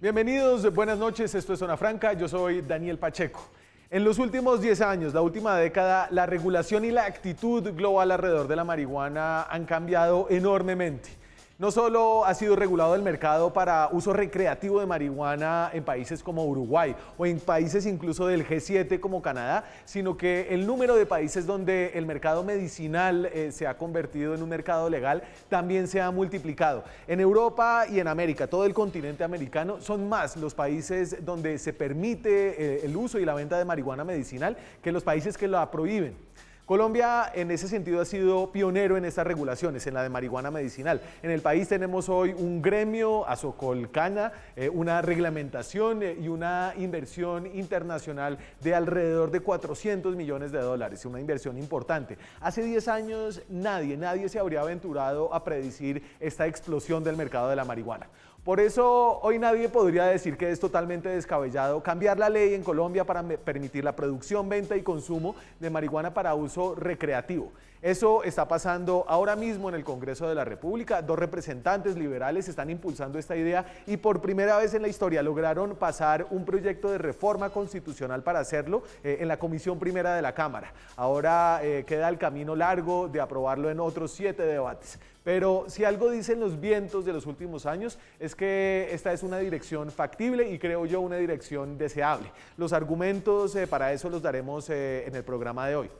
Bienvenidos, buenas noches, esto es Zona Franca, yo soy Daniel Pacheco. En los últimos 10 años, la última década, la regulación y la actitud global alrededor de la marihuana han cambiado enormemente. No solo ha sido regulado el mercado para uso recreativo de marihuana en países como Uruguay o en países incluso del G7 como Canadá, sino que el número de países donde el mercado medicinal se ha convertido en un mercado legal también se ha multiplicado. En Europa y en América, todo el continente americano, son más los países donde se permite el uso y la venta de marihuana medicinal que los países que la prohíben. Colombia en ese sentido ha sido pionero en estas regulaciones, en la de marihuana medicinal. En el país tenemos hoy un gremio, Azocolcana, una reglamentación y una inversión internacional de alrededor de 400 millones de dólares, una inversión importante. Hace 10 años nadie se habría aventurado a predecir esta explosión del mercado de la marihuana. Por eso hoy nadie podría decir que es totalmente descabellado cambiar la ley en Colombia para permitir la producción, venta y consumo de marihuana para uso recreativo. Eso está pasando ahora mismo en el Congreso de la República. Dos representantes liberales están impulsando esta idea y por primera vez en la historia lograron pasar un proyecto de reforma constitucional para hacerlo en la Comisión Primera de la Cámara. Ahora queda el camino largo de aprobarlo en otros 7 debates. Pero si algo dicen los vientos de los últimos años es que esta es una dirección factible y creo yo una dirección deseable. Los argumentos para eso los daremos en el programa de hoy.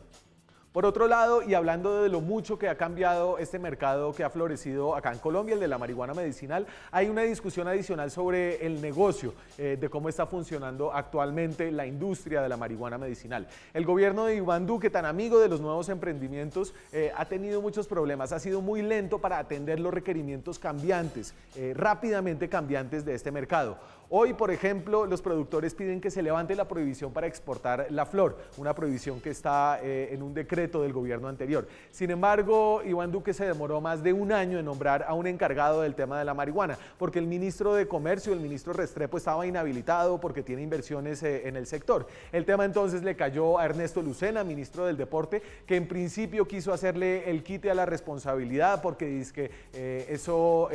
Por otro lado, y hablando de lo mucho que ha cambiado este mercado que ha florecido acá en Colombia, el de la marihuana medicinal, hay una discusión adicional sobre el negocio, de cómo está funcionando actualmente la industria de la marihuana medicinal. El gobierno de Iván Duque, tan amigo de los nuevos emprendimientos, ha tenido muchos problemas, ha sido muy lento para atender los requerimientos cambiantes, rápidamente cambiantes de este mercado. Hoy, por ejemplo, los productores piden que se levante la prohibición para exportar la flor, una prohibición que está en un decreto del gobierno anterior. Sin embargo, Iván Duque se demoró más de un año en nombrar a un encargado del tema de la marihuana, porque el ministro de Comercio, el ministro Restrepo, estaba inhabilitado porque tiene inversiones en el sector. El tema entonces le cayó a Ernesto Lucena, ministro del Deporte, que en principio quiso hacerle el quite a la responsabilidad porque dice que eso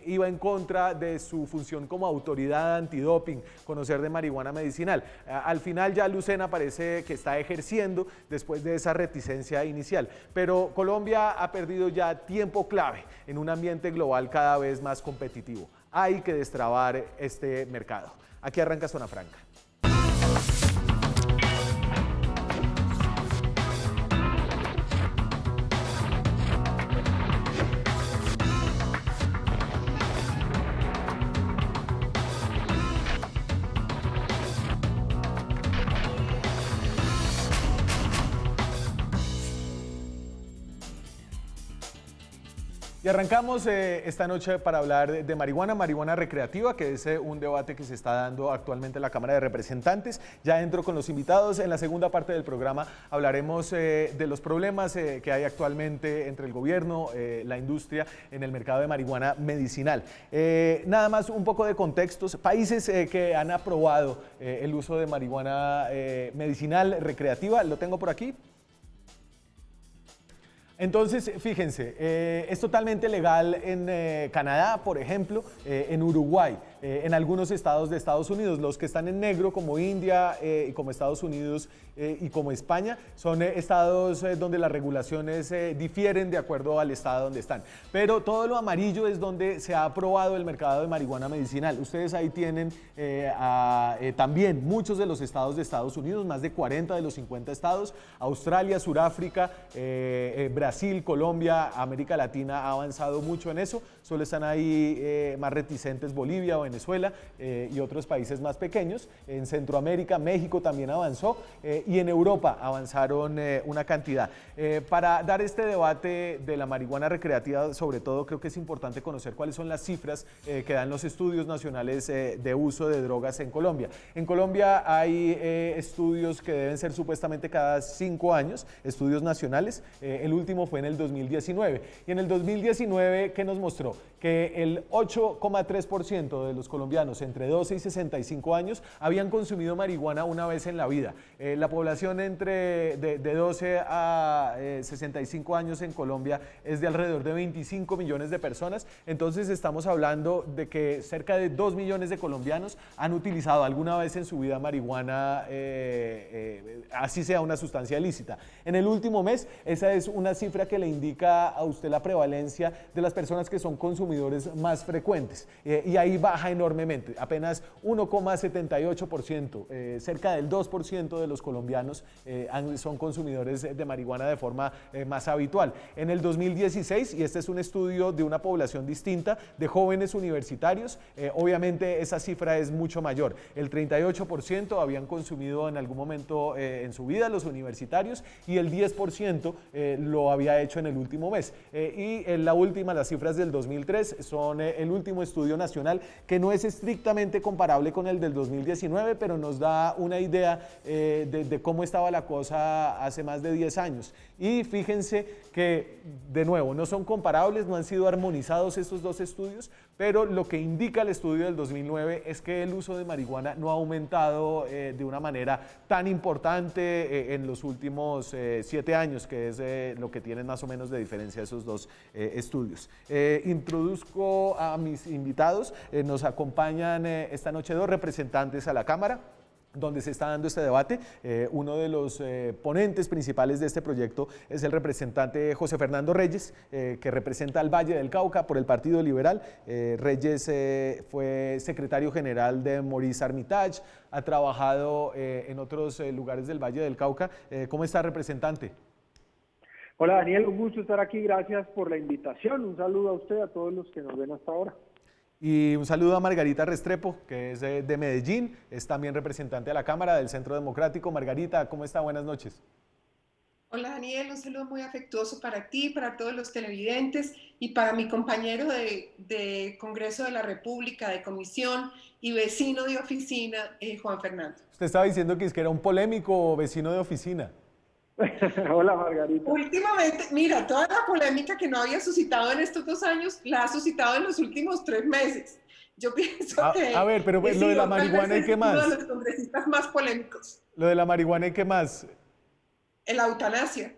iba en contra de su función como autoridad antidoping, conocer de marihuana medicinal. Al final ya Lucena parece que está ejerciendo después de esa reticencia inicial, pero Colombia ha perdido ya tiempo clave en un ambiente global cada vez más competitivo. Hay que destrabar este mercado. Aquí arranca Zona Franca. Y arrancamos esta noche para hablar de marihuana recreativa, que es un debate que se está dando actualmente en la Cámara de Representantes. Ya entro con los invitados. En la segunda parte del programa hablaremos de los problemas que hay actualmente entre el gobierno, la industria en el mercado de marihuana medicinal. Nada más un poco de contextos. Países que han aprobado el uso de marihuana medicinal recreativa, lo tengo por aquí. Entonces, fíjense, es totalmente legal en Canadá, por ejemplo, en Uruguay, en algunos estados de Estados Unidos. Los que están en negro, como India y como Estados Unidos y como España, son estados donde las regulaciones difieren de acuerdo al estado donde están. Pero todo lo amarillo es donde se ha aprobado el mercado de marihuana medicinal. Ustedes ahí tienen también muchos de los estados de Estados Unidos, más de 40 de los 50 estados, Australia, Sudáfrica, Brasil, Colombia, América Latina ha avanzado mucho en eso. Solo están ahí más reticentes Bolivia o Venezuela y otros países más pequeños. En Centroamérica, México también avanzó y en Europa avanzaron una cantidad. Para dar este debate de la marihuana recreativa, sobre todo, creo que es importante conocer cuáles son las cifras que dan los estudios nacionales de uso de drogas en Colombia. En Colombia hay estudios que deben ser supuestamente cada 5 años, estudios nacionales. El último fue en el 2019. Y en el 2019, ¿qué nos mostró? Que el 8,3% los colombianos entre 12 y 65 años habían consumido marihuana una vez en la vida. La población de 12 a 65 años en Colombia es de alrededor de 25 millones de personas, entonces estamos hablando de que cerca de 2 millones de colombianos han utilizado alguna vez en su vida marihuana, así sea una sustancia ilícita. En el último mes, esa es una cifra que le indica a usted la prevalencia de las personas que son consumidores más frecuentes, y ahí baja enormemente, apenas 1,78%, cerca del 2% de los colombianos son consumidores de marihuana de forma más habitual. En el 2016, y este es un estudio de una población distinta, de jóvenes universitarios, obviamente esa cifra es mucho mayor. El 38% habían consumido en algún momento en su vida los universitarios y el 10% lo había hecho en el último mes. Y las cifras del 2003 son el último estudio nacional, que no es estrictamente comparable con el del 2019, pero nos da una idea de cómo estaba la cosa hace más de 10 años. Y fíjense que, de nuevo, no son comparables, no han sido armonizados estos dos estudios, pero lo que indica el estudio del 2009 es que el uso de marihuana no ha aumentado de una manera tan importante en los últimos 7 años, que es lo que tienen más o menos de diferencia esos dos estudios. Introduzco a mis invitados, nos acompañan esta noche dos representantes a la Cámara donde se está dando este debate. Uno de los ponentes principales de este proyecto es el representante José Fernando Reyes, que representa al Valle del Cauca por el Partido Liberal. Reyes fue secretario general de Maurice Armitage, ha trabajado en otros lugares del Valle del Cauca. ¿Cómo está, representante? Hola Daniel, un gusto estar aquí, gracias por la invitación. Un saludo a usted y a todos los que nos ven hasta ahora. Y un saludo a Margarita Restrepo, que es de Medellín, es también representante a la Cámara del Centro Democrático. Margarita, ¿cómo está? Buenas noches. Hola Daniel, un saludo muy afectuoso para ti, para todos los televidentes y para mi compañero de Congreso de la República, de comisión y vecino de oficina, Juan Fernando. Usted estaba diciendo que era un polémico vecino de oficina. Hola Margarita. Últimamente, mira, toda la polémica que no había suscitado en estos 2 años, la ha suscitado en los últimos 3 meses. Yo pienso que... A ver, pero lo de la marihuana, ¿y qué más? Uno de los congresistas más polémicos. Lo de la marihuana, ¿y qué más? La eutanasia.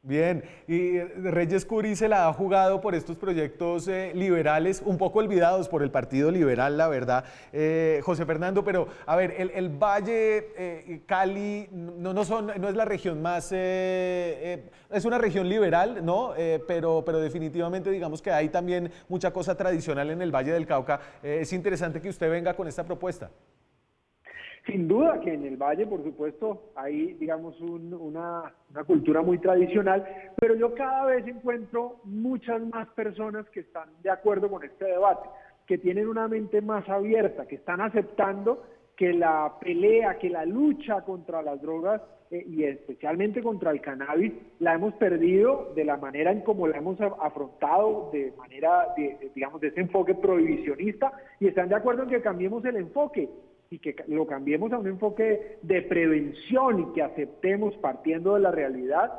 Bien, y Reyes Curi se la ha jugado por estos proyectos liberales, un poco olvidados por el Partido Liberal, la verdad, José Fernando, pero a ver, el Valle, Cali, no es la región más, es una región liberal, ¿no? Pero definitivamente digamos que hay también mucha cosa tradicional en el Valle del Cauca. Es interesante que usted venga con esta propuesta. Sin duda que en el Valle, por supuesto, hay, digamos, una cultura muy tradicional, pero yo cada vez encuentro muchas más personas que están de acuerdo con este debate, que tienen una mente más abierta, que están aceptando que la pelea, que la lucha contra las drogas y especialmente contra el cannabis, la hemos perdido de la manera en cómo la hemos afrontado, de manera, digamos, de ese enfoque prohibicionista, y están de acuerdo en que cambiemos el enfoque, y que lo cambiemos a un enfoque de prevención y que aceptemos, partiendo de la realidad,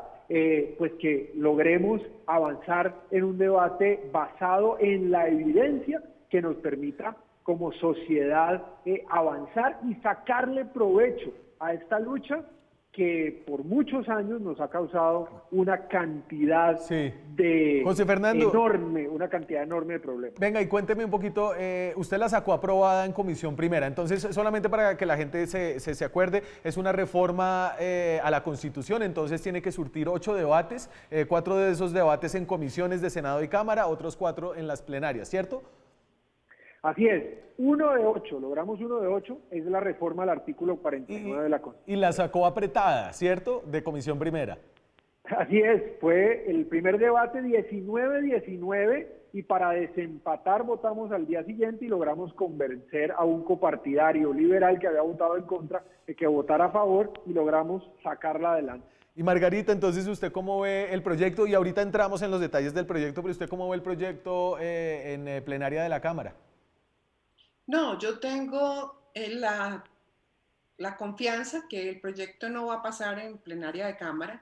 pues que logremos avanzar en un debate basado en la evidencia que nos permita como sociedad avanzar y sacarle provecho a esta lucha que por muchos años nos ha causado una cantidad de José Fernando, una cantidad enorme de problemas. Venga, y cuénteme un poquito, usted la sacó aprobada en comisión primera, entonces solamente para que la gente se acuerde, es una reforma a la Constitución, entonces tiene que surtir 8 debates, 4 de esos debates en comisiones de Senado y Cámara, otros 4 en las plenarias, ¿cierto? Así es, 1 de 8, logramos 1 de 8, es la reforma al artículo 49 de la Constitución. Y la sacó apretada, ¿cierto? De comisión primera. Así es, fue el primer debate 19-19 y para desempatar votamos al día siguiente y logramos convencer a un copartidario liberal que había votado en contra de que votara a favor y logramos sacarla adelante. Y Margarita, entonces, ¿usted cómo ve el proyecto? Y ahorita entramos en los detalles del proyecto, pero ¿usted cómo ve el proyecto en plenaria de la Cámara? No, yo tengo la confianza que el proyecto no va a pasar en plenaria de Cámara,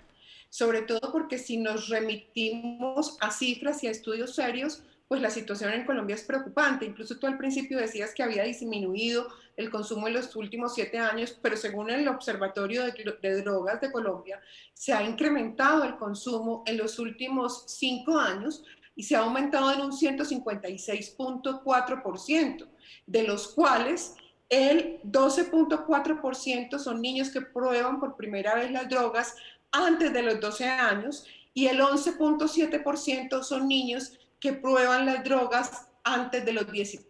sobre todo porque si nos remitimos a cifras y a estudios serios, pues la situación en Colombia es preocupante. Incluso tú al principio decías que había disminuido el consumo en los últimos 7 años, pero según el Observatorio de Drogas de Colombia, se ha incrementado el consumo en los últimos 5 años y se ha aumentado en un 156.4%, de los cuales el 12.4% son niños que prueban por primera vez las drogas antes de los 12 años y el 11.7% son niños que prueban las drogas antes de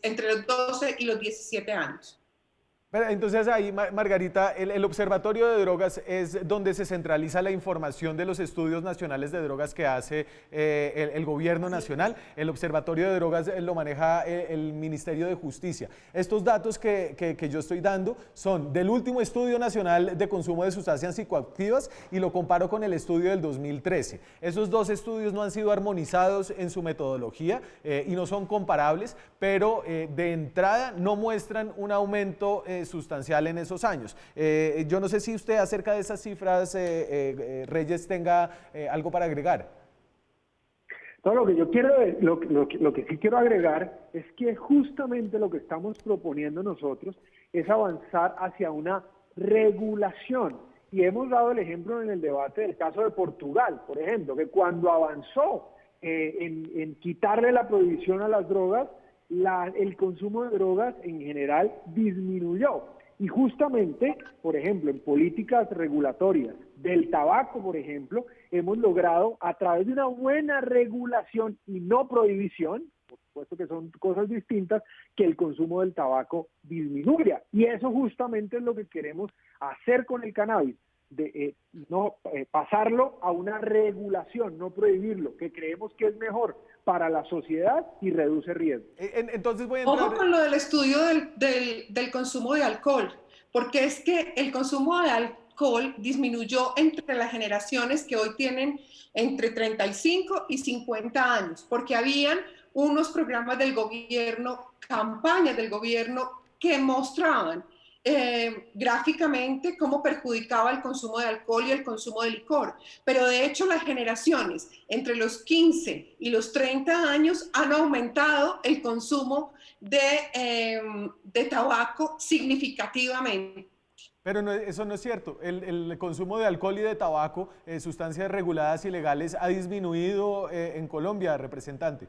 entre los 12 y los 17 años. Entonces ahí, Margarita, el Observatorio de Drogas es donde se centraliza la información de los estudios nacionales de drogas que hace el gobierno nacional. El Observatorio de Drogas lo maneja el Ministerio de Justicia. Estos datos que yo estoy dando son del último Estudio Nacional de Consumo de Sustancias Psicoactivas y lo comparo con el estudio del 2013. Esos dos estudios no han sido armonizados en su metodología y no son comparables, pero de entrada no muestran un aumento sustancial en esos años. Yo no sé si usted acerca de esas cifras, Reyes, tenga algo para agregar. No, lo que yo quiero, lo que sí quiero agregar es que justamente lo que estamos proponiendo nosotros es avanzar hacia una regulación. Y hemos dado el ejemplo en el debate del caso de Portugal, por ejemplo, que cuando avanzó en quitarle la prohibición a las drogas, el consumo de drogas en general disminuyó. Y justamente, por ejemplo, en políticas regulatorias del tabaco, por ejemplo, hemos logrado a través de una buena regulación y no prohibición, por supuesto que son cosas distintas, que el consumo del tabaco disminuya. Y eso justamente es lo que queremos hacer con el cannabis. Pasarlo a una regulación, no prohibirlo, que creemos que es mejor para la sociedad y reduce riesgo. Entonces voy a entrar... Ojo con lo del estudio del consumo de alcohol, porque es que el consumo de alcohol disminuyó entre las generaciones que hoy tienen entre 35 y 50 años, porque habían unos programas del gobierno, campañas del gobierno que mostraban gráficamente cómo perjudicaba el consumo de alcohol y el consumo de licor. Pero de hecho las generaciones entre los 15 y los 30 años han aumentado el consumo de tabaco significativamente. Pero no, eso no es cierto. El consumo de alcohol y de tabaco, sustancias reguladas y legales, ha disminuido en Colombia, representante.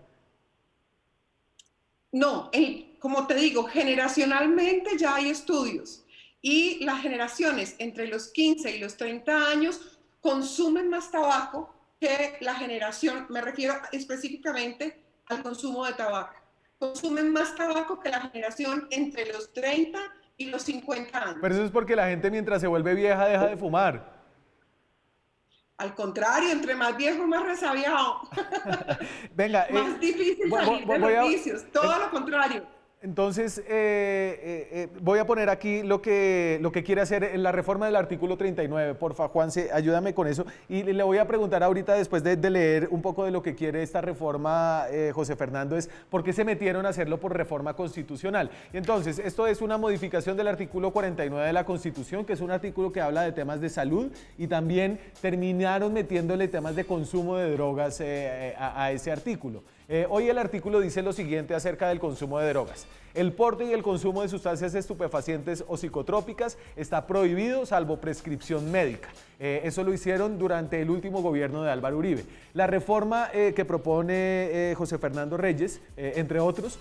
No, como te digo, generacionalmente ya hay estudios y las generaciones entre los 15 y los 30 años consumen más tabaco que la generación, me refiero específicamente al consumo de tabaco, consumen más tabaco que la generación entre los 30 y los 50 años. Pero eso es porque la gente mientras se vuelve vieja deja de fumar. Al contrario, entre más viejo, más resabiado. Venga, más difícil salir de los vicios, todo lo contrario. Entonces, voy a poner aquí lo que quiere hacer en la reforma del artículo 39. Porfa, Juanse, ayúdame con eso. Y le voy a preguntar ahorita, después de leer un poco de lo que quiere esta reforma, José Fernando, es por qué se metieron a hacerlo por reforma constitucional. Y entonces, esto es una modificación del artículo 49 de la Constitución, que es un artículo que habla de temas de salud, y también terminaron metiéndole temas de consumo de drogas a ese artículo. Hoy el artículo dice lo siguiente acerca del consumo de drogas. El porte y el consumo de sustancias estupefacientes o psicotrópicas está prohibido salvo prescripción médica. Eso lo hicieron durante el último gobierno de Álvaro Uribe. La reforma que propone José Fernando Reyes, entre otros,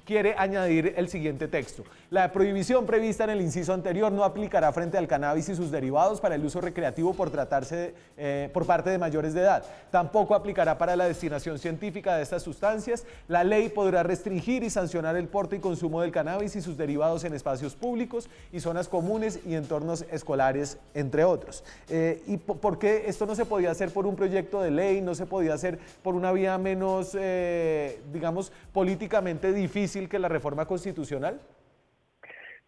quiere añadir el siguiente texto. La prohibición prevista en el inciso anterior no aplicará frente al cannabis y sus derivados para el uso recreativo por parte de mayores de edad. Tampoco aplicará para la destinación científica de estas sustancias. La ley podrá restringir y sancionar el porte y consumo del cannabis y sus derivados en espacios públicos y zonas comunes y entornos escolares, entre otros. ¿Y por qué esto no se podía hacer por un proyecto de ley, no se podía hacer por una vía menos, digamos, políticamente difícil que la reforma constitucional?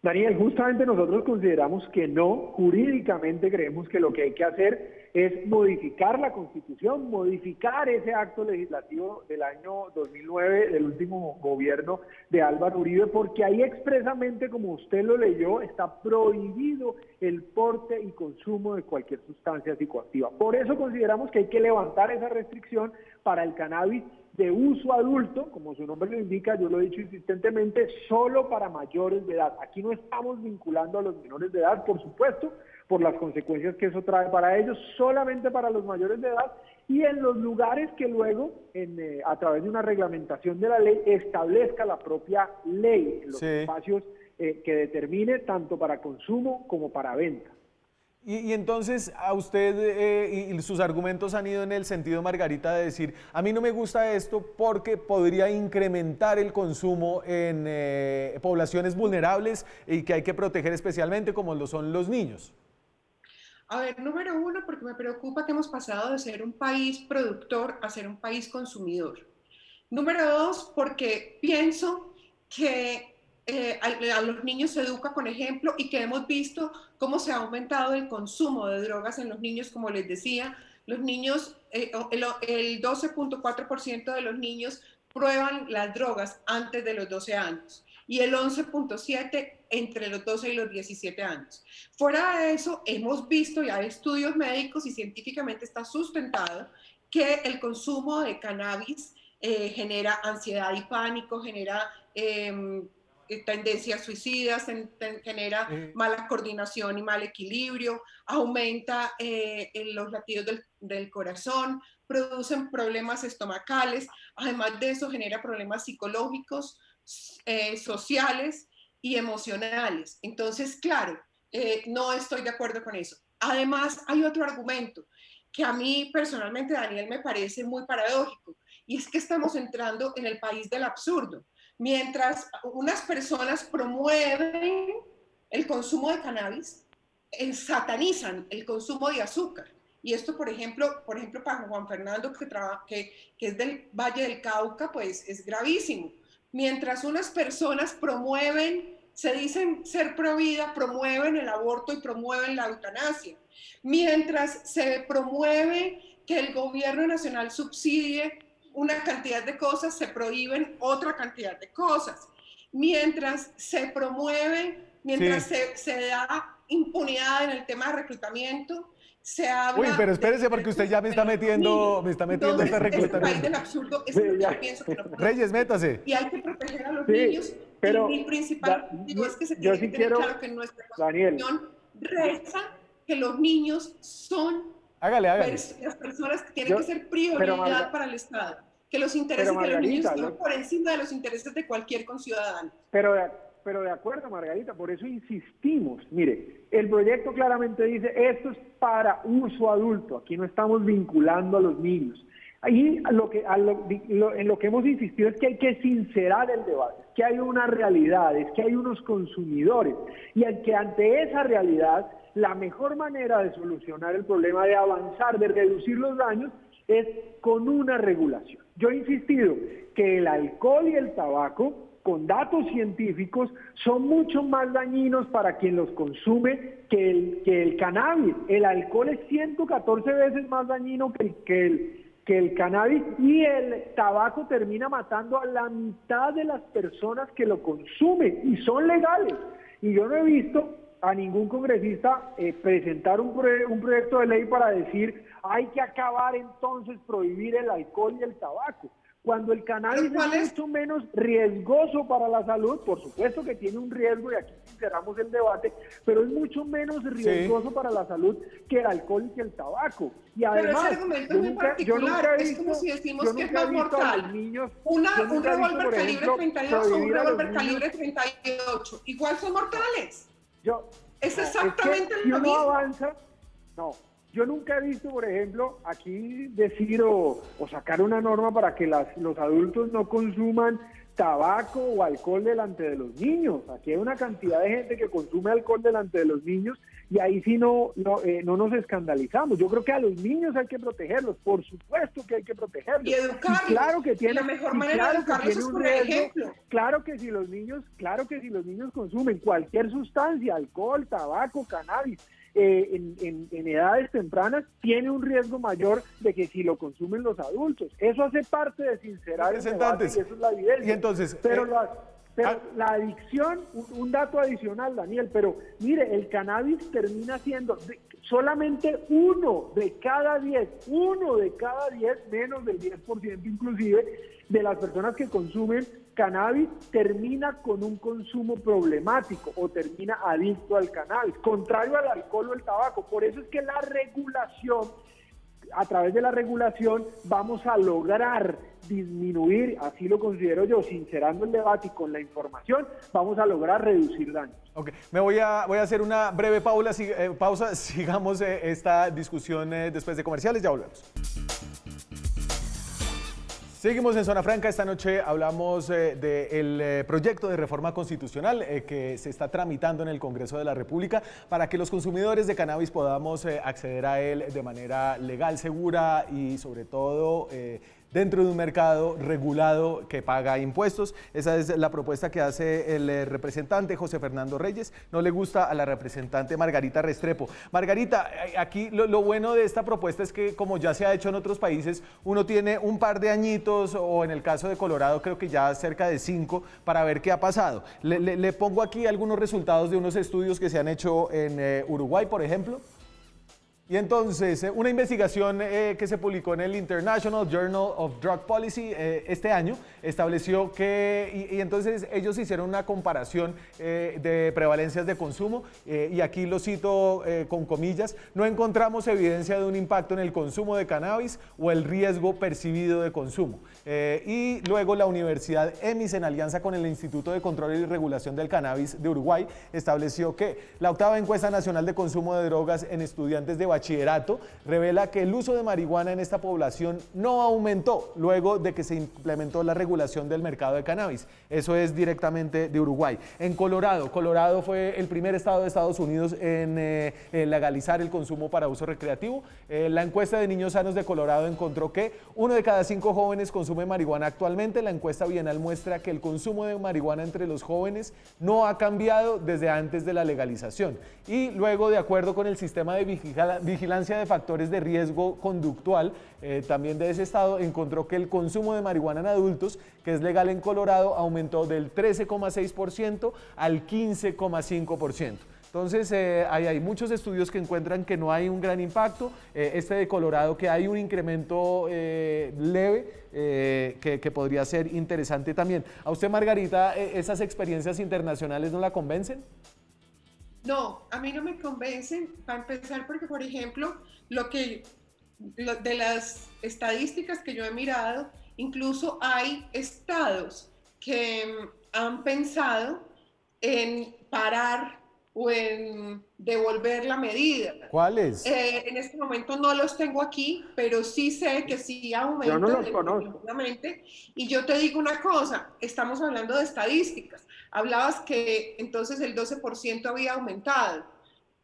Daniel, justamente nosotros consideramos que no, jurídicamente creemos que lo que hay que hacer es modificar la Constitución, modificar ese acto legislativo del año 2009, del último gobierno de Álvaro Uribe, porque ahí expresamente, como usted lo leyó, está prohibido el porte y consumo de cualquier sustancia psicoactiva. Por eso consideramos que hay que levantar esa restricción para el cannabis de uso adulto, como su nombre lo indica, yo lo he dicho insistentemente, solo para mayores de edad. Aquí no estamos vinculando a los menores de edad, por supuesto, por las consecuencias que eso trae para ellos, solamente para los mayores de edad, y en los lugares que luego, a través de una reglamentación de la ley, establezca la propia ley, en los espacios que determine tanto para consumo como para venta. Y entonces a usted y sus argumentos han ido en el sentido, Margarita, de decir, a mí no me gusta esto porque podría incrementar el consumo en poblaciones vulnerables y que hay que proteger especialmente, como lo son los niños. A ver, número uno, porque me preocupa que hemos pasado de ser un país productor a ser un país consumidor. Número dos, porque pienso que a los niños se educa con ejemplo y que hemos visto cómo se ha aumentado el consumo de drogas en los niños, como les decía, los niños, el 12.4% de los niños prueban las drogas antes de los 12 años y el 11.7% entre los 12 y los 17 años. Fuera de eso, hemos visto, y hay estudios médicos y científicamente está sustentado, que el consumo de cannabis genera ansiedad y pánico, genera tendencias suicidas, genera mala coordinación y mal equilibrio, aumenta los latidos del corazón, producen problemas estomacales, además de eso genera problemas psicológicos, sociales y emocionales. Entonces, claro, no estoy de acuerdo con eso. Además, hay otro argumento que a mí personalmente, Daniel, me parece muy paradójico, y es que estamos entrando en el país del absurdo. Mientras unas personas promueven el consumo de cannabis, satanizan el consumo de azúcar. Y esto, por ejemplo para Juan Fernando, que es del Valle del Cauca, pues es gravísimo. Mientras unas personas promueven, se dicen ser pro vida, promueven el aborto y promueven la eutanasia. Mientras se promueve que el gobierno nacional subsidie una cantidad de cosas, se prohíben otra cantidad de cosas. Mientras se promueve, se da impunidad en el tema de reclutamiento, se habla... Uy, pero espérese porque usted ya me está metiendo este reclutamiento. El país del absurdo es lo que yo pienso que no puede. Reyes, métase. Y hay que proteger a los niños. Pero y mi principal objetivo es que se yo tiene sí que tener quiero, claro que nuestra Constitución reza que los niños son hágale. las personas que tienen que ser prioridad para el Estado. Que los intereses de los niños están por encima de los intereses de cualquier conciudadano. Pero de acuerdo, Margarita, por eso insistimos. Mire, el proyecto claramente dice, esto es para uso adulto, aquí no estamos vinculando a los niños. Ahí en lo que hemos insistido es que hay que sincerar el debate, que hay una realidad, es que hay unos consumidores, y que ante esa realidad, la mejor manera de solucionar el problema, de avanzar, de reducir los daños, es con una regulación. Yo he insistido que el alcohol y el tabaco, con datos científicos, son mucho más dañinos para quien los consume que el cannabis. El alcohol es 114 veces más dañino que el cannabis, y el tabaco termina matando a la mitad de las personas que lo consumen, y son legales. Y yo no he visto a ningún congresista presentar un proyecto de ley para decir hay que acabar entonces, prohibir el alcohol y el tabaco, cuando el cannabis es mucho menos riesgoso para la salud. Por supuesto que tiene un riesgo, y aquí cerramos el debate, pero es mucho menos riesgoso para la salud que el alcohol y que el tabaco. Y además, pero ese argumento es muy particular, es como si decimos que es más mortal. Un revólver calibre 32 o un revólver calibre 38, igual son mortales. Es exactamente lo mismo. Avanza, yo nunca he visto, por ejemplo, aquí decir o sacar una norma para que los adultos no consuman tabaco o alcohol delante de los niños. Aquí hay una cantidad de gente que consume alcohol delante de los niños, y ahí sí no nos escandalizamos. Yo creo que a los niños hay que protegerlos, por supuesto que hay que protegerlos. Y educarlos. Y claro que tiene, la mejor manera de educarlos es con el ejemplo. Claro que si los niños consumen cualquier sustancia, alcohol, tabaco, cannabis, en edades tempranas, tiene un riesgo mayor de que si lo consumen los adultos. Eso hace parte de sincerar el debate, y eso es la evidencia. Y entonces, pero Pero la adicción, un dato adicional, Daniel, pero mire, el cannabis termina siendo solamente uno de cada 10, menos del 10% inclusive, de las personas que consumen cannabis termina con un consumo problemático o termina adicto al cannabis, contrario al alcohol o el tabaco. Por eso es que la regulación, a través de la regulación, vamos a lograr disminuir, así lo considero yo, sincerando el debate y con la información, vamos a lograr reducir daños. Ok, voy a hacer una breve pausa, sigamos esta discusión después de comerciales, ya volvemos. Seguimos en Zona Franca. Esta noche hablamos del proyecto de reforma constitucional que se está tramitando en el Congreso de la República para que los consumidores de cannabis podamos acceder a él de manera legal, segura y sobre todo dentro de un mercado regulado que paga impuestos. Esa es la propuesta que hace el representante José Fernando Reyes. No le gusta a la representante Margarita Restrepo. Margarita, aquí lo bueno de esta propuesta es que, como ya se ha hecho en otros países, uno tiene un par de añitos, o en el caso de Colorado creo que ya cerca de 5, para ver qué ha pasado. Le pongo aquí algunos resultados de unos estudios que se han hecho en Uruguay, por ejemplo. Y entonces, una investigación que se publicó en el International Journal of Drug Policy este año estableció que, y entonces ellos hicieron una comparación de prevalencias de consumo, y aquí lo cito con comillas: no encontramos evidencia de un impacto en el consumo de cannabis o el riesgo percibido de consumo. Y luego la Universidad EMIS, en alianza con el Instituto de Control y Regulación del Cannabis de Uruguay, estableció que la octava encuesta nacional de consumo de drogas en estudiantes de bachillerato revela que el uso de marihuana en esta población no aumentó luego de que se implementó la regulación del mercado de cannabis. Eso es directamente de Uruguay. En Colorado fue el primer estado de Estados Unidos en legalizar el consumo para uso recreativo. La encuesta de niños sanos de Colorado encontró que 1 de cada 5 jóvenes consume marihuana actualmente. La encuesta bienal muestra que el consumo de marihuana entre los jóvenes no ha cambiado desde antes de la legalización. Y luego, de acuerdo con el sistema de vigilancia de factores de riesgo conductual, también de ese estado, encontró que el consumo de marihuana en adultos, que es legal en Colorado, aumentó del 13,6% al 15,5%. Entonces, hay muchos estudios que encuentran que no hay un gran impacto. Este de Colorado, que hay un incremento leve, que podría ser interesante también. ¿A usted, Margarita, esas experiencias internacionales no la convencen? No, a mí no me convencen, para empezar, porque, por ejemplo, de las estadísticas que yo he mirado, incluso hay estados que han pensado en parar o en devolver la medida. ¿Cuáles? En este momento no los tengo aquí, pero sí sé que sí aumentan. Yo no los conozco. Y yo te digo una cosa, estamos hablando de estadísticas. Hablabas que entonces el 12% había aumentado,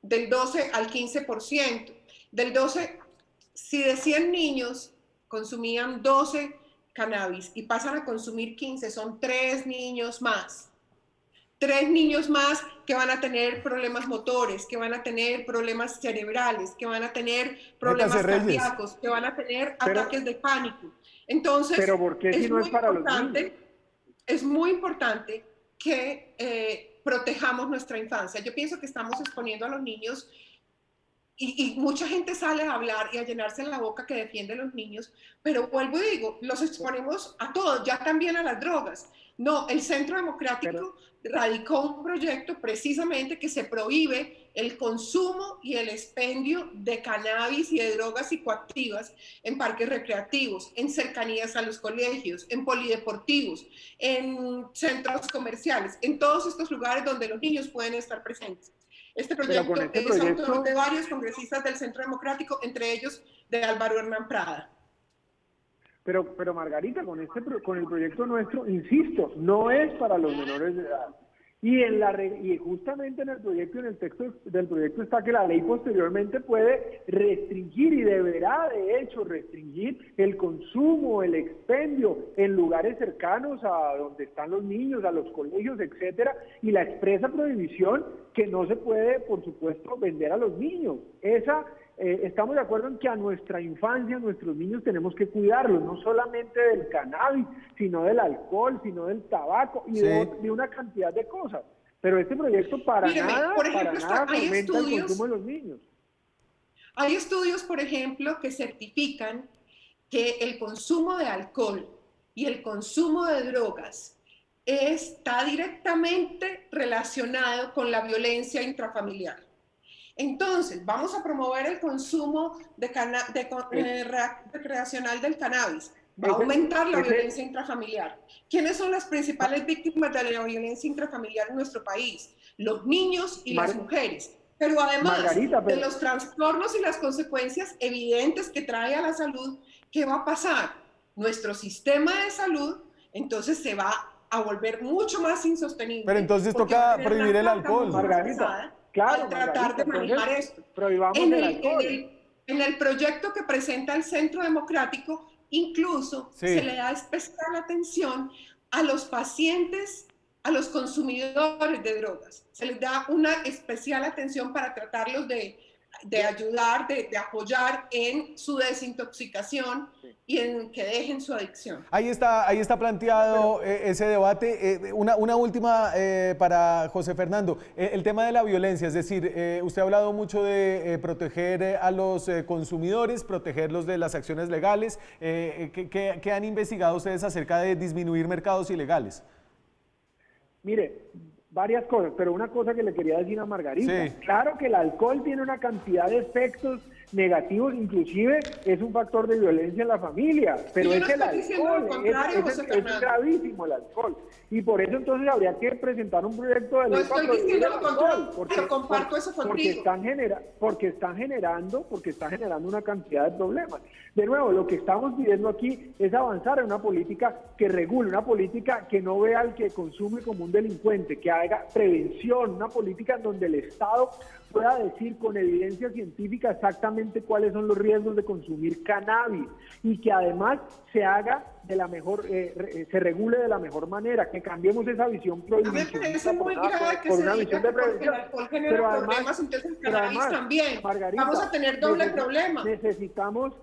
del 12 al 15%. Del 12, si de 100 niños consumían 12 cannabis y pasan a consumir 15, son 3 niños más. 3 niños más que van a tener problemas motores, que van a tener problemas cerebrales, que van a tener problemas cardíacos, que van a tener ataques de pánico. Entonces, pero ¿por qué si no es para los niños? Es muy importante que protejamos nuestra infancia. Yo pienso que estamos exponiendo a los niños, y mucha gente sale a hablar y a llenarse la boca que defiende a los niños, pero vuelvo y digo, los exponemos a todos, ya también a las drogas. No, el Centro Democrático radicó un proyecto precisamente que se prohíbe el consumo y el expendio de cannabis y de drogas psicoactivas en parques recreativos, en cercanías a los colegios, en polideportivos, en centros comerciales, en todos estos lugares donde los niños pueden estar presentes. Este proyecto es autor de varios congresistas del Centro Democrático, entre ellos de Álvaro Hernán Prada. Pero Margarita, con el proyecto nuestro, insisto, no es para los menores de edad. Y justamente en el texto del proyecto está que la ley posteriormente puede restringir, y deberá de hecho restringir, el consumo, el expendio en lugares cercanos a donde están los niños, a los colegios, etcétera, y la expresa prohibición que no se puede, por supuesto, vender a los niños. Esa estamos de acuerdo en que a nuestra infancia, a nuestros niños tenemos que cuidarlos, no solamente del cannabis, sino del alcohol, sino del tabaco y de una cantidad de cosas. Pero este proyecto para nada fomenta el consumo de los niños. Hay estudios, por ejemplo, que certifican que el consumo de alcohol y el consumo de drogas está directamente relacionado con la violencia intrafamiliar. Entonces, vamos a promover el consumo recreacional del cannabis. Va a aumentar la violencia intrafamiliar. ¿Quiénes son las principales víctimas de la violencia intrafamiliar en nuestro país? Los niños y las mujeres. Pero además de los trastornos y las consecuencias evidentes que trae a la salud, ¿qué va a pasar? Nuestro sistema de salud entonces se va a volver mucho más insostenible. Pero entonces toca prohibir el alcohol. Margarita, claro, tratar de manejar esto. Prohibamos el alcohol. En el proyecto que presenta el Centro Democrático, incluso se le da especial atención a los pacientes, a los consumidores de drogas. Se les da una especial atención para tratarlos de ayudar, de apoyar en su desintoxicación y en que dejen su adicción. Ahí está planteado ese debate. Una última para José Fernando. El tema de la violencia, es decir, usted ha hablado mucho de proteger a los consumidores, protegerlos de las acciones legales. ¿Qué han investigado ustedes acerca de disminuir mercados ilegales? Mire, varias cosas, pero una cosa que le quería decir a Margarita. Claro que el alcohol tiene una cantidad de efectos negativos, inclusive es un factor de violencia en la familia, pero es el alcohol, es gravísimo el alcohol. Y por eso entonces habría que presentar un proyecto de ley para prohibir el alcohol, porque están generando una cantidad de problemas. De nuevo, lo que estamos pidiendo aquí es avanzar en una política que regule, una política que no vea al que consume como un delincuente, que haga prevención, una política en donde el Estado pueda decir con evidencia científica exactamente cuáles son los riesgos de consumir cannabis y que además se haga de la mejor, se regule de la mejor manera, que cambiemos esa visión prohibicionista por una visión de prevención. Pero además, entonces el cannabis también. Margarita, vamos a tener doble problema. Necesitamos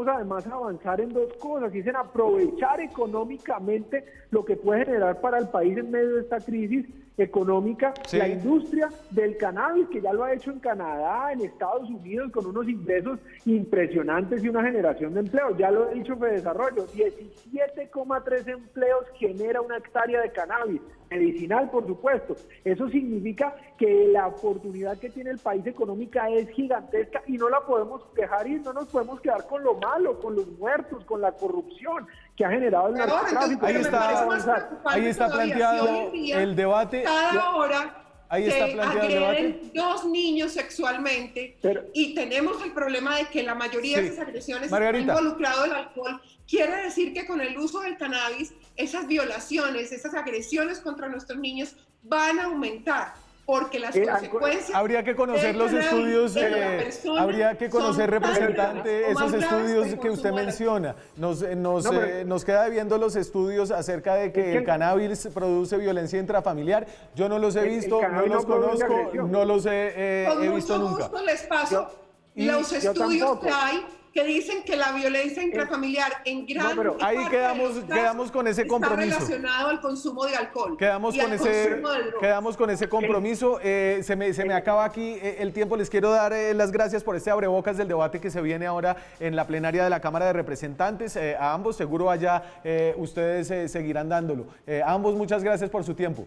además avanzar en dos cosas, y es en aprovechar económicamente lo que puede generar para el país en medio de esta crisis económica, la industria del cannabis, que ya lo ha hecho en Canadá, en Estados Unidos, con unos ingresos impresionantes y una generación de empleos. Ya lo he dicho Fedesarrollo, 17,3 empleos genera una hectárea de cannabis, medicinal por supuesto. Eso significa que la oportunidad que tiene el país económica es gigantesca y no la podemos dejar ir, no nos podemos quedar con lo malo, con los muertos, con la corrupción que ha generado el narcotráfico. Ahí está planteado el debate. Cada hora ahí está planteado el debate. 2 niños sexualmente, y tenemos el problema de que la mayoría de esas agresiones han involucrado el alcohol. Quiere decir que con el uso del cannabis, esas violaciones, esas agresiones contra nuestros niños van a aumentar, porque las consecuencias... Habría que conocer los estudios, habría que conocer, representante, esos estudios que usted menciona. Nos queda viendo los estudios acerca de que el cannabis produce violencia intrafamiliar. Yo no los he visto, no los conozco, no los he visto nunca. Con mucho gusto les paso los estudios que hay, que dicen que la violencia intrafamiliar en gran parte ahí quedamos con ese compromiso. Está relacionado al consumo de alcohol. Quedamos con ese compromiso. Se me acaba aquí el tiempo. Les quiero dar las gracias por este abrebocas del debate que se viene ahora en la plenaria de la Cámara de Representantes. A ambos, seguro allá ustedes seguirán dándolo. A ambos, muchas gracias por su tiempo.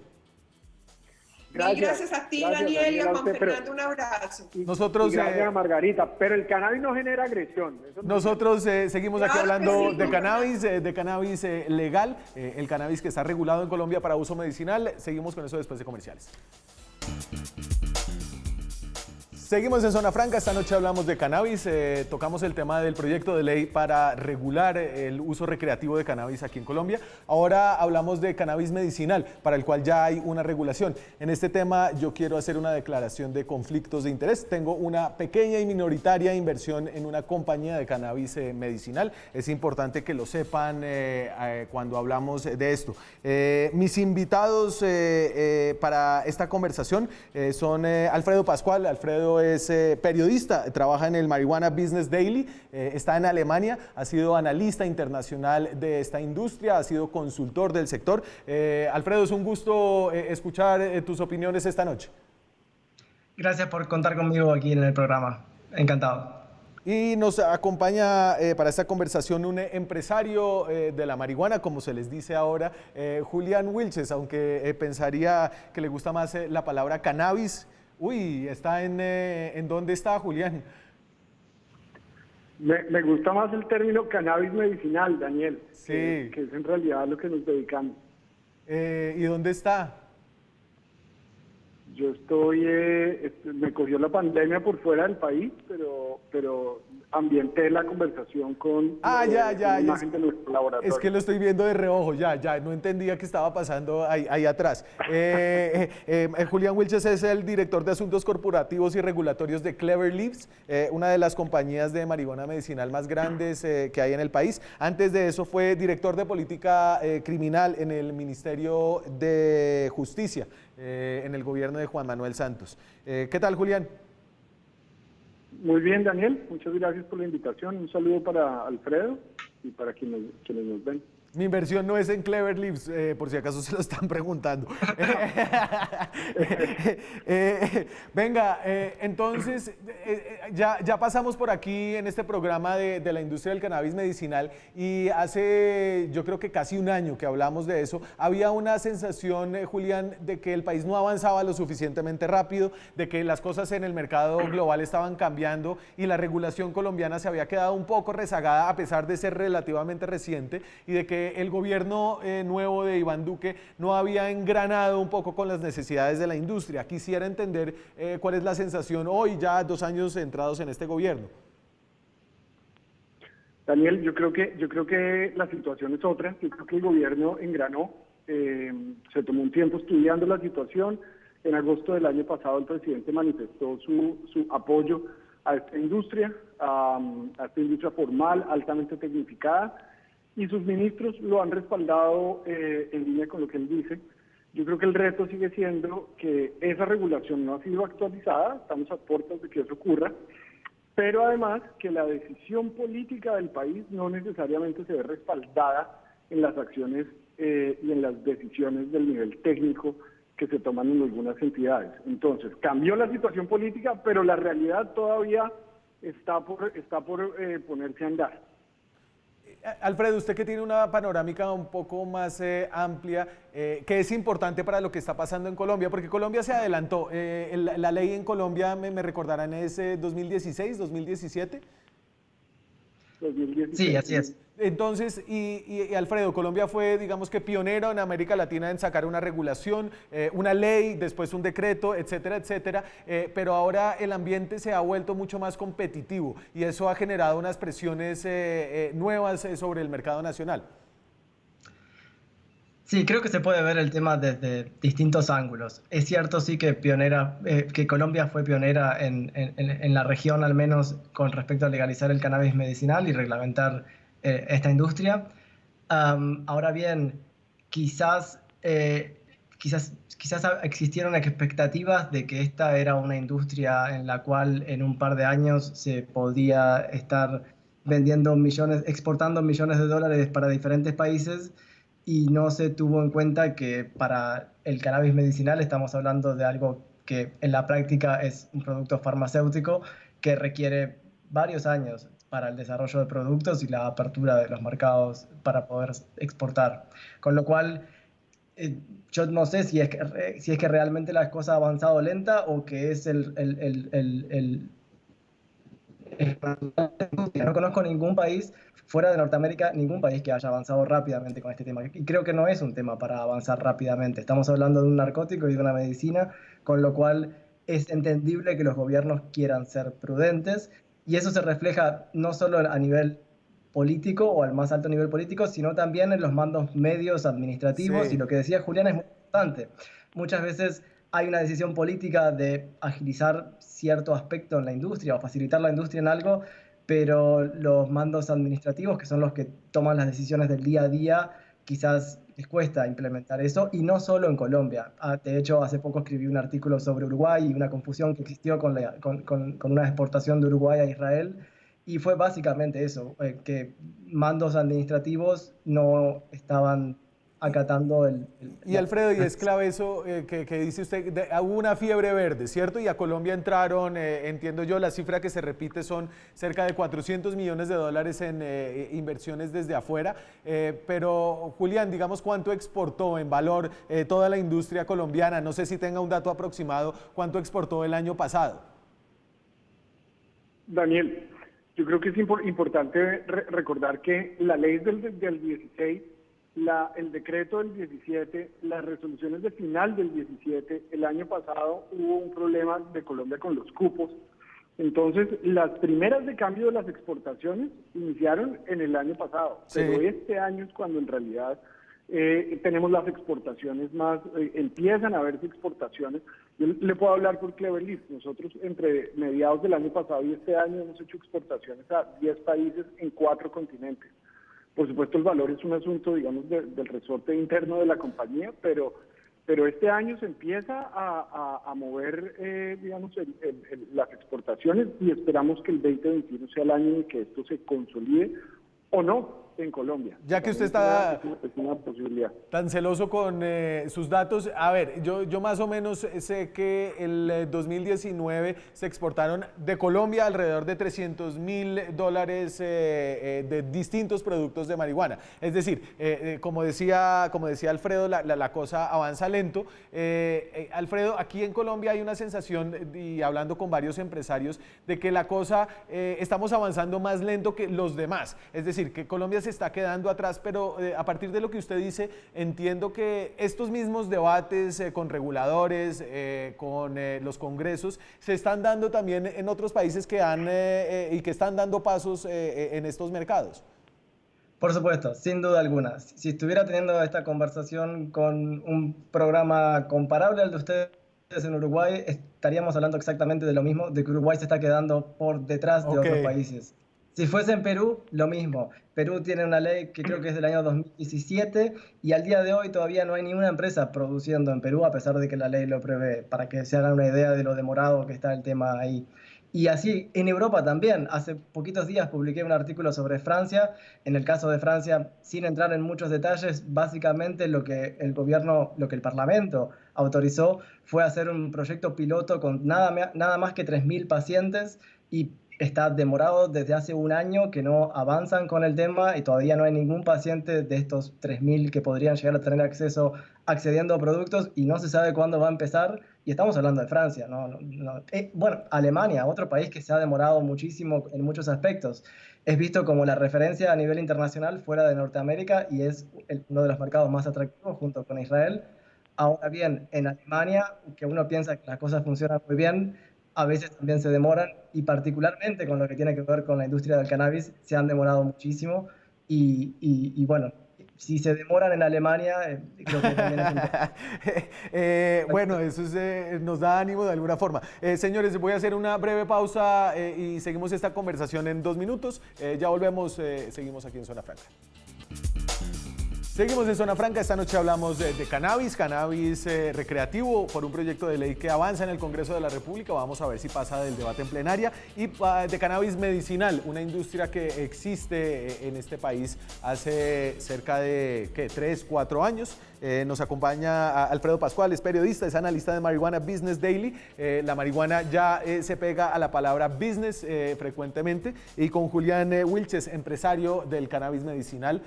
Gracias a ti, Daniel, y a Juan Fernando, un abrazo. Nosotros, gracias a Margarita, pero el cannabis no genera agresión. Nosotros seguimos aquí hablando de cannabis legal, el cannabis que está regulado en Colombia para uso medicinal. Seguimos con eso después de comerciales. Seguimos en Zona Franca, esta noche hablamos de cannabis, tocamos el tema del proyecto de ley para regular el uso recreativo de cannabis aquí en Colombia. Ahora hablamos de cannabis medicinal, para el cual ya hay una regulación. En este tema yo quiero hacer una declaración de conflictos de interés. Tengo una pequeña y minoritaria inversión en una compañía de cannabis medicinal. Es importante que lo sepan cuando hablamos de esto. Mis invitados para esta conversación son Alfredo Pascual. Alfredo es periodista, trabaja en el Marijuana Business Daily, está en Alemania, ha sido analista internacional de esta industria, ha sido consultor del sector. Alfredo, es un gusto escuchar tus opiniones esta noche. Gracias por contar conmigo aquí en el programa. Encantado. Y nos acompaña para esta conversación un empresario de la marihuana, como se les dice ahora, Julián Wilches, aunque pensaría que le gusta más la palabra cannabis. Uy, ¿está en dónde está, Julián? Me gusta más el término cannabis medicinal, Daniel, Sí. que es en realidad a lo que nos dedicamos. ¿Y dónde está? Yo me cogió la pandemia por fuera del país, pero ambienté la conversación con ya, la imagen de nuestro laboratorio. Es que lo estoy viendo de reojo, ya, no entendía qué estaba pasando ahí atrás. Julián Wilches es el director de Asuntos Corporativos y Regulatorios de Clever Leaves, una de las compañías de marihuana medicinal más grandes que hay en el país. Antes de eso fue director de Política Criminal en el Ministerio de Justicia, en el gobierno de Juan Manuel Santos. ¿Qué tal, Julián? Muy bien, Daniel. Muchas gracias por la invitación. Un saludo para Alfredo y para quienes nos ven. Mi inversión no es en Clever Leaves, por si acaso se lo están preguntando. Venga, entonces, ya pasamos por aquí en este programa de la industria del cannabis medicinal y hace, yo creo que casi un año que hablamos de eso, había una sensación, Julián, de que el país no avanzaba lo suficientemente rápido, de que las cosas en el mercado global estaban cambiando y la regulación colombiana se había quedado un poco rezagada a pesar de ser relativamente reciente y de que el gobierno nuevo de Iván Duque no había engranado un poco con las necesidades de la industria. Quisiera entender cuál es la sensación hoy, ya 2 años entrados en este gobierno. Daniel, yo creo que la situación es otra. Yo creo que el gobierno engranó, se tomó un tiempo estudiando la situación. En agosto del año pasado el presidente manifestó su apoyo a esta industria formal, altamente tecnificada, y sus ministros lo han respaldado en línea con lo que él dice. Yo creo que el reto sigue siendo que esa regulación no ha sido actualizada, estamos a puertas de que eso ocurra, pero además que la decisión política del país no necesariamente se ve respaldada en las acciones y en las decisiones del nivel técnico que se toman en algunas entidades. Entonces, cambió la situación política, pero la realidad todavía está por ponerse a andar. Alfredo, usted que tiene una panorámica un poco más amplia, ¿qué es importante para lo que está pasando en Colombia? Porque Colombia se adelantó. La ley en Colombia, me recordarán, es 2016, 2017. 2016. Sí, así es. Entonces, y Alfredo, Colombia fue, digamos que pionero en América Latina en sacar una regulación, una ley, después un decreto, etcétera, etcétera, pero ahora el ambiente se ha vuelto mucho más competitivo y eso ha generado unas presiones nuevas sobre el mercado nacional. Sí, creo que se puede ver el tema desde distintos ángulos. Es cierto, sí, que que Colombia fue pionera en la región, al menos con respecto a legalizar el cannabis medicinal y reglamentar esta industria. Ahora bien, quizás existieron expectativas de que esta era una industria en la cual en un par de años se podía estar exportando millones de dólares para diferentes países, y no se tuvo en cuenta que para el cannabis medicinal estamos hablando de algo que en la práctica es un producto farmacéutico que requiere varios años para el desarrollo de productos y la apertura de los mercados para poder exportar. Con lo cual, yo no sé si es que realmente la cosa ha avanzado lenta o que es no conozco ningún país fuera de Norteamérica, ningún país que haya avanzado rápidamente con este tema. Y creo que no es un tema para avanzar rápidamente. Estamos hablando de un narcótico y de una medicina, con lo cual es entendible que los gobiernos quieran ser prudentes, y eso se refleja no solo a nivel político o al más alto nivel político, sino también en los mandos medios administrativos. Sí. Y lo que decía Julián es muy importante. Muchas veces hay una decisión política de agilizar cierto aspecto en la industria o facilitar la industria en algo, pero los mandos administrativos, que son los que toman las decisiones del día a día, quizás les cuesta implementar eso, y no solo en Colombia. De hecho, hace poco escribí un artículo sobre Uruguay y una confusión que existió con una exportación de Uruguay a Israel, y fue básicamente eso, que mandos administrativos no estaban acatando Y Alfredo, y es clave eso que dice usted, hubo una fiebre verde, ¿cierto? Y a Colombia entraron, entiendo yo, la cifra que se repite son cerca de 400 millones de dólares en inversiones desde afuera, pero Julián, digamos, ¿cuánto exportó en valor toda la industria colombiana? No sé si tenga un dato aproximado, ¿cuánto exportó el año pasado? Daniel, yo creo que es importante recordar que la ley del 16, el decreto del 17, las resoluciones de final del 17, el año pasado hubo un problema de Colombia con los cupos. Entonces, las primeras de cambio de las exportaciones iniciaron en el año pasado, sí. Pero este año es cuando en realidad tenemos las exportaciones más, empiezan a verse exportaciones. Yo le puedo hablar por Clever Leaf. Nosotros entre mediados del año pasado y este año hemos hecho exportaciones a 10 países en 4 continentes. Por supuesto, el valor es un asunto, digamos, del resorte interno de la compañía, pero este año se empieza a mover, digamos, las exportaciones, y esperamos que el 2021 sea el año en que esto se consolide o no en Colombia. Ya que usted está es una posibilidad. Tan celoso con sus datos, a ver, yo más o menos sé que el 2019 se exportaron de Colombia alrededor de $300.000 de distintos productos de marihuana. Es decir, como decía Alfredo, la cosa avanza lento. Alfredo, aquí en Colombia hay una sensación, y hablando con varios empresarios, de que la cosa, estamos avanzando más lento que los demás. Es decir, que Colombia se está quedando atrás, pero a partir de lo que usted dice, entiendo que estos mismos debates con reguladores, con los congresos, se están dando también en otros países que están dando pasos en estos mercados. Por supuesto, sin duda alguna. Si estuviera teniendo esta conversación con un programa comparable al de ustedes en Uruguay, estaríamos hablando exactamente de lo mismo, de que Uruguay se está quedando por detrás de otros países. Si fuese en Perú, lo mismo. Perú tiene una ley que creo que es del año 2017, y al día de hoy todavía no hay ninguna empresa produciendo en Perú, a pesar de que la ley lo prevé, para que se hagan una idea de lo demorado que está el tema ahí. Y así, en Europa también. Hace poquitos días publiqué un artículo sobre Francia. En el caso de Francia, sin entrar en muchos detalles, básicamente lo que el Parlamento autorizó fue hacer un proyecto piloto con nada más que 3.000 pacientes, y está demorado desde hace un año que no avanzan con el tema, y todavía no hay ningún paciente de estos 3.000 que podrían llegar a tener acceso accediendo a productos, y no se sabe cuándo va a empezar. Y estamos hablando de Francia, ¿no? Bueno, Alemania, otro país que se ha demorado muchísimo en muchos aspectos. Es visto como la referencia a nivel internacional fuera de Norteamérica, y es uno de los mercados más atractivos junto con Israel. Ahora bien, en Alemania, que uno piensa que las cosas funcionan muy bien, a veces también se demoran, y particularmente con lo que tiene que ver con la industria del cannabis, se han demorado muchísimo, y bueno, si se demoran en Alemania, creo que también es bueno, eso nos da ánimo de alguna forma. Señores, voy a hacer una breve pausa y seguimos esta conversación en 2 minutos. Ya volvemos, seguimos aquí en Zona Franca. Seguimos en Zona Franca. Esta noche hablamos de cannabis recreativo, por un proyecto de ley que avanza en el Congreso de la República. Vamos a ver si pasa del debate en plenaria. Y de cannabis medicinal, una industria que existe en este país hace cerca de 3, 4 años. Nos acompaña Alfredo Pascual, es periodista, es analista de Marihuana Business Daily. La marihuana ya se pega a la palabra business frecuentemente. Y con Julián Wilches, empresario del cannabis medicinal,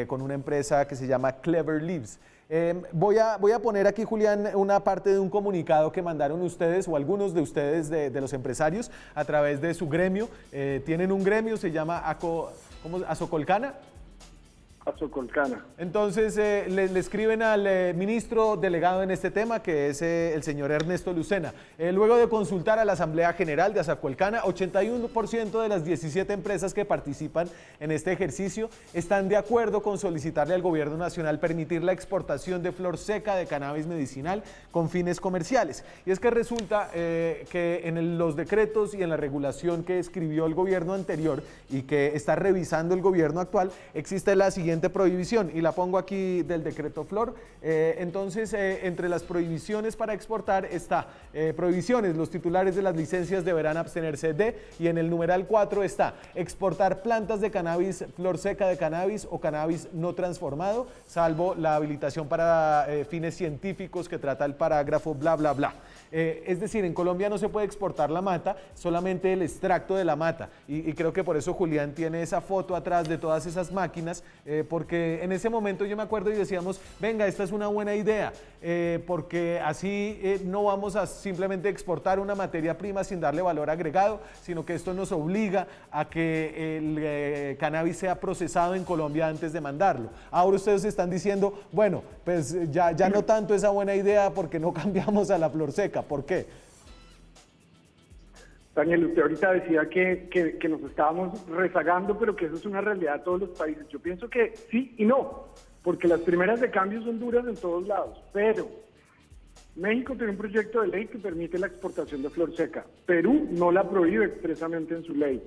con una empresa que se llama Clever Leaves. Voy a poner aquí, Julián, una parte de un comunicado que mandaron ustedes, o algunos de ustedes, de los empresarios, a través de su gremio. Tienen un gremio, se llama Azocolcana. Azocolcana. Entonces le escriben al ministro delegado en este tema, que es el señor Ernesto Lucena. Luego de consultar a la Asamblea General de Azocolcana, 81% de las 17 empresas que participan en este ejercicio están de acuerdo con solicitarle al gobierno nacional permitir la exportación de flor seca de cannabis medicinal con fines comerciales. Y es que resulta que en los decretos y en la regulación que escribió el gobierno anterior y que está revisando el gobierno actual, existe la siguiente siguiente prohibición, y la pongo aquí del decreto Flor. Entonces, entre las prohibiciones para exportar está prohibiciones, los titulares de las licencias deberán abstenerse de, y en el numeral 4 está exportar plantas de cannabis, flor seca de cannabis o cannabis no transformado, salvo la habilitación para fines científicos que trata el parágrafo bla, bla, bla. Es decir, en Colombia no se puede exportar la mata, solamente el extracto de la mata, y creo que por eso Julián tiene esa foto atrás de todas esas máquinas, porque en ese momento yo me acuerdo y decíamos, venga, esta es una buena idea, porque así no vamos a simplemente exportar una materia prima sin darle valor agregado, sino que esto nos obliga a que el cannabis sea procesado en Colombia antes de mandarlo. Ahora ustedes están diciendo, bueno, pues ya no tanto esa buena idea porque no cambiamos a la flor seca. ¿Por qué? Daniel, usted ahorita decía que nos estábamos rezagando, pero que eso es una realidad de todos los países. Yo pienso que sí y no, porque las primeras de cambio son duras en todos lados, pero México tiene un proyecto de ley que permite la exportación de flor seca. Perú no la prohíbe expresamente en su ley.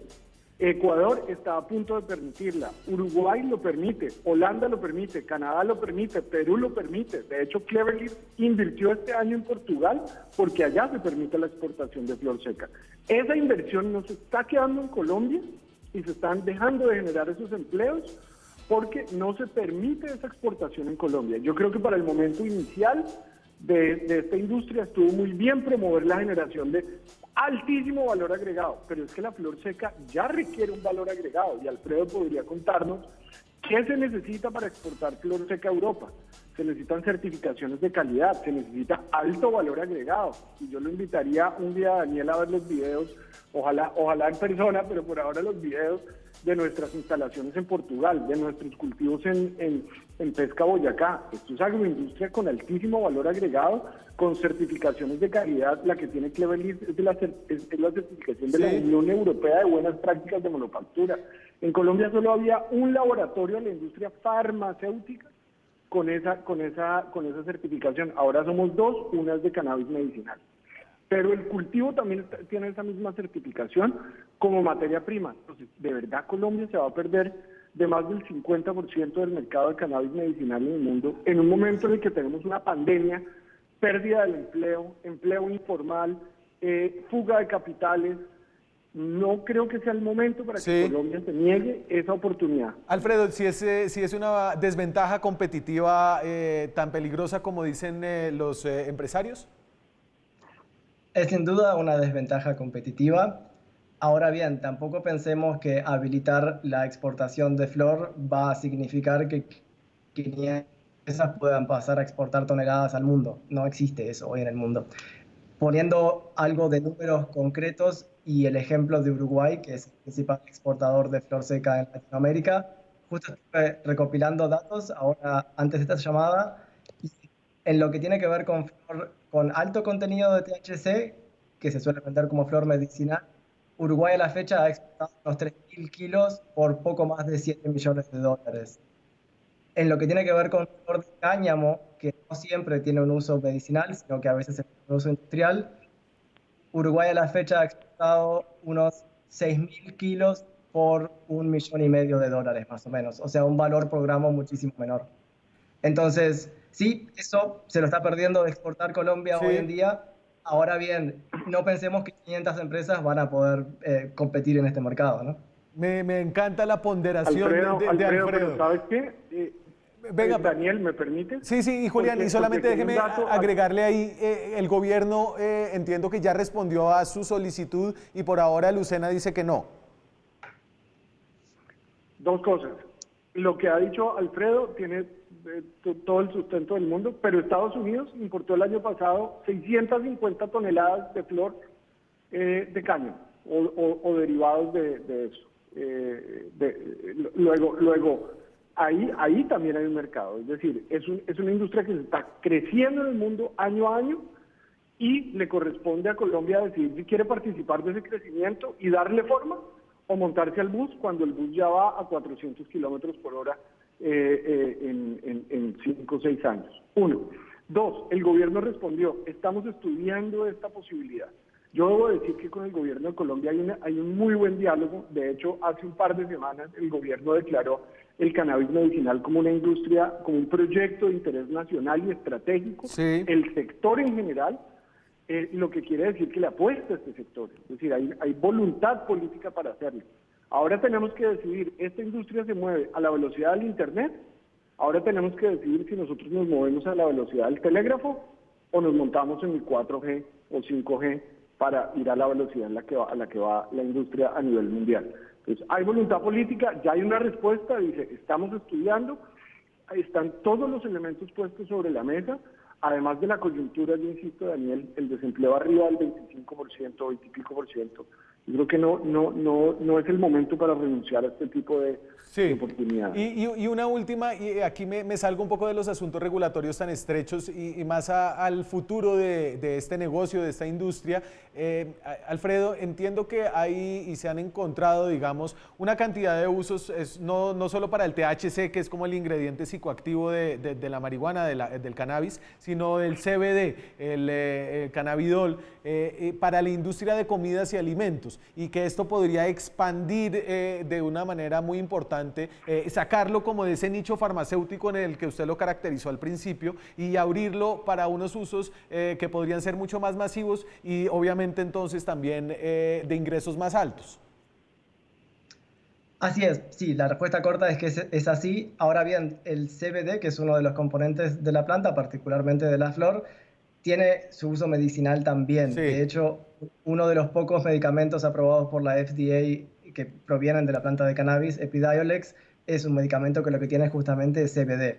Ecuador está a punto de permitirla, Uruguay lo permite, Holanda lo permite, Canadá lo permite, Perú lo permite. De hecho, Cleverleaf invirtió este año en Portugal porque allá se permite la exportación de flor seca. Esa inversión no se está quedando en Colombia y se están dejando de generar esos empleos porque no se permite esa exportación en Colombia. Yo creo que para el momento inicial de esta industria estuvo muy bien promover la generación de altísimo valor agregado, pero es que la flor seca ya requiere un valor agregado y Alfredo podría contarnos qué se necesita para exportar flor seca a Europa. Se necesitan certificaciones de calidad, se necesita alto valor agregado, y yo lo invitaría un día a Daniel a ver los videos, ojalá en persona, pero por ahora los videos de nuestras instalaciones en Portugal, de nuestros cultivos en Pesca Boyacá. Esto es agroindustria con altísimo valor agregado, con certificaciones de calidad. La que tiene Cleverleaf es la certificación de la Unión Europea de Buenas Prácticas de Manufactura. En Colombia solo había un laboratorio en la industria farmacéutica con esa certificación. Ahora somos dos, una es de cannabis medicinal. Pero el cultivo también tiene esa misma certificación como materia prima. Entonces, de verdad Colombia se va a perder de más del 50% del mercado de cannabis medicinal en el mundo, en un momento en el que tenemos una pandemia, pérdida del empleo, empleo informal, fuga de capitales. No creo que sea el momento para que Colombia se niegue esa oportunidad. Alfredo, si es una desventaja competitiva tan peligrosa como dicen los empresarios. Es sin duda una desventaja competitiva. Ahora bien, tampoco pensemos que habilitar la exportación de flor va a significar que esas puedan pasar a exportar toneladas al mundo. No existe eso hoy en el mundo. Poniendo algo de números concretos y el ejemplo de Uruguay, que es el principal exportador de flor seca en Latinoamérica, justo estuve recopilando datos ahora antes de esta llamada, y en lo que tiene que ver con flor con alto contenido de THC, que se suele vender como flor medicinal, Uruguay a la fecha ha exportado unos 3.000 kilos por poco más de $7 millones. En lo que tiene que ver con flor de cáñamo, que no siempre tiene un uso medicinal, sino que a veces es un uso industrial, Uruguay a la fecha ha exportado unos 6.000 kilos por $1,5 millones más o menos, o sea, un valor por gramo muchísimo menor. Entonces, sí, eso se lo está perdiendo de exportar Colombia hoy en día. Ahora bien, no pensemos que 500 empresas van a poder competir en este mercado, ¿no? Me encanta la ponderación de Alfredo. Pero ¿sabes qué? Venga, Daniel, ¿me permite? Sí, y Julián, y solamente déjeme agregarle ahí, el gobierno entiendo que ya respondió a su solicitud y por ahora Lucena dice que no. Dos cosas. Lo que ha dicho Alfredo tiene todo el sustento del mundo, pero Estados Unidos importó el año pasado 650 toneladas de flor de caño o derivados de eso. Luego ahí también hay un mercado, es decir, es una industria que se está creciendo en el mundo año a año y le corresponde a Colombia decidir si quiere participar de ese crecimiento y darle forma o montarse al bus cuando el bus ya va a 400 kilómetros por hora en 5 o 6 años. 1. 2. El gobierno respondió, estamos estudiando esta posibilidad. Yo debo decir que con el gobierno de Colombia hay un muy buen diálogo. De hecho, hace un par de semanas el gobierno declaró el cannabis medicinal como una industria, como un proyecto de interés nacional y estratégico. Sí. El sector en general, lo que quiere decir que le apuesta a este sector. Es decir, hay voluntad política para hacerlo. Ahora tenemos que decidir, ¿esta industria se mueve a la velocidad del Internet? Ahora tenemos que decidir si nosotros nos movemos a la velocidad del telégrafo o nos montamos en el 4G o 5G para ir a la velocidad a la que va la industria a nivel mundial. Entonces, hay voluntad política, ya hay una respuesta, dice, estamos estudiando, están todos los elementos puestos sobre la mesa, además de la coyuntura, yo insisto, Daniel, el desempleo arriba del 25%, 20 y pico por ciento. Yo creo que no es el momento para renunciar a este tipo de oportunidades. Y una última, y aquí me salgo un poco de los asuntos regulatorios tan estrechos y más al futuro de este negocio, de esta industria. Alfredo, entiendo que hay y se han encontrado, digamos, una cantidad de usos, no solo para el THC, que es como el ingrediente psicoactivo de la marihuana, del cannabis, sino del CBD, el cannabidol, para la industria de comidas y alimentos, y que esto podría expandir de una manera muy importante, sacarlo como de ese nicho farmacéutico en el que usted lo caracterizó al principio y abrirlo para unos usos que podrían ser mucho más masivos y obviamente entonces también de ingresos más altos. Así es, sí, la respuesta corta es que es así. Ahora bien, el CBD, que es uno de los componentes de la planta, particularmente de la flor, tiene su uso medicinal también. Sí. De hecho, uno de los pocos medicamentos aprobados por la FDA que provienen de la planta de cannabis, Epidiolex, es un medicamento que lo que tiene es justamente CBD.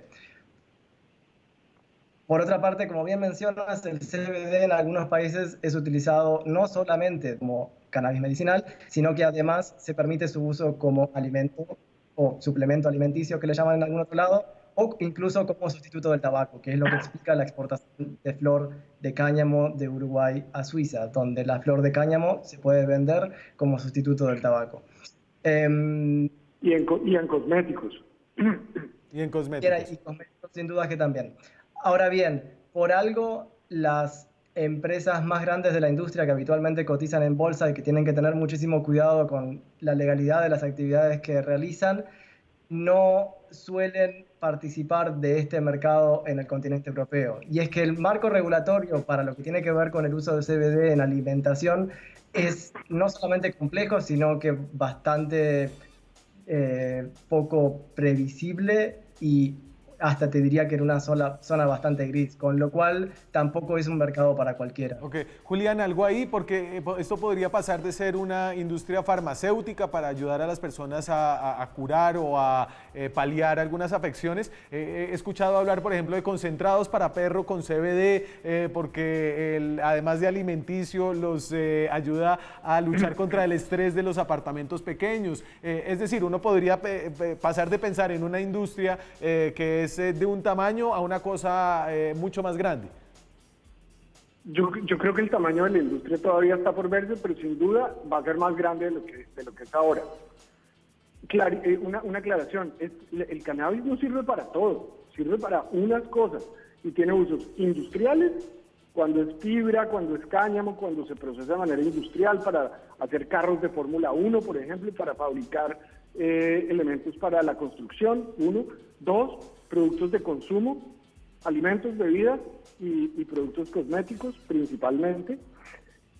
Por otra parte, como bien mencionas, el CBD en algunos países es utilizado no solamente como cannabis medicinal, sino que además se permite su uso como alimento o suplemento alimenticio, que le llaman en algún otro lado, o incluso como sustituto del tabaco, que es lo que explica la exportación de flor de cáñamo de Uruguay a Suiza, donde la flor de cáñamo se puede vender como sustituto del tabaco. Y en cosméticos. Y en cosméticos. Y cosméticos sin duda que también. Ahora bien, por algo las empresas más grandes de la industria que habitualmente cotizan en bolsa y que tienen que tener muchísimo cuidado con la legalidad de las actividades que realizan, no suelen participar de este mercado en el continente europeo. Y es que el marco regulatorio para lo que tiene que ver con el uso de CBD en alimentación es no solamente complejo, sino que bastante poco previsible y hasta te diría que en una zona bastante gris, con lo cual tampoco es un mercado para cualquiera. Ok, Julián, algo ahí, porque esto podría pasar de ser una industria farmacéutica para ayudar a las personas a curar o a paliar algunas afecciones. He escuchado hablar, por ejemplo, de concentrados para perro con CBD, porque además de alimenticio los ayuda a luchar contra el estrés de los apartamentos pequeños. Es decir, uno podría pasar de pensar en una industria que es de un tamaño a una cosa mucho más grande. Yo creo que el tamaño de la industria todavía está por verse, pero sin duda va a ser más grande de lo que es ahora. Una aclaración, el cannabis no sirve para todo, sirve para unas cosas y tiene usos industriales, cuando es fibra, cuando es cáñamo, cuando se procesa de manera industrial para hacer carros de Fórmula 1, por ejemplo, para fabricar elementos para la construcción, 1. 2, productos de consumo, alimentos, bebidas y productos cosméticos principalmente.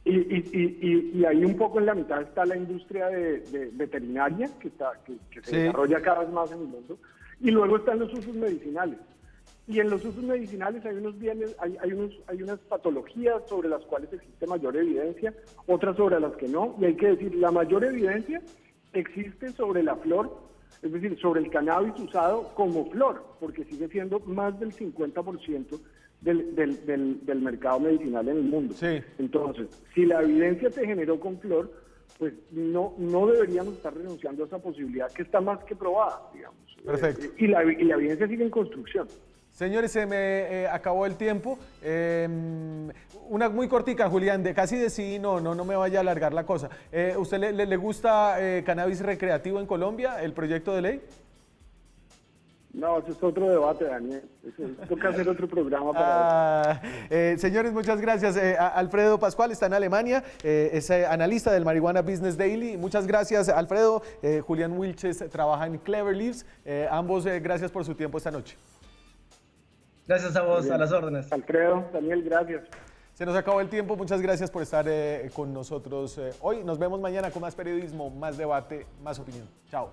Y ahí un poco en la mitad está la industria de veterinaria que se desarrolla cada vez más en el mundo. Y luego están los usos medicinales. Y en los usos medicinales hay unos bienes, hay unas patologías sobre las cuales existe mayor evidencia, otras sobre las que no. Y hay que decir, la mayor evidencia existe sobre la flor, es decir, sobre el cannabis usado como flor, porque sigue siendo más del 50% del mercado medicinal en el mundo. Sí. Entonces, si la evidencia se generó con flor, pues no deberíamos estar renunciando a esa posibilidad que está más que probada, digamos. Perfecto. Y la evidencia sigue en construcción. Señores, se me acabó el tiempo. Una muy cortica, Julián, casi de sí, no me vaya a alargar la cosa. ¿Usted le gusta cannabis recreativo en Colombia, el proyecto de ley? No, eso es otro debate, Daniel. Toca hacer otro programa para señores, muchas gracias. Alfredo Pascual está en Alemania, es analista del Marihuana Business Daily. Muchas gracias, Alfredo. Julián Wilches trabaja en Clever Leaves. Ambos, gracias por su tiempo esta noche. Gracias a vos, a las órdenes. Alfredo, Daniel, gracias. Se nos acabó el tiempo. Muchas gracias por estar con nosotros hoy. Nos vemos mañana con más periodismo, más debate, más opinión. Chao.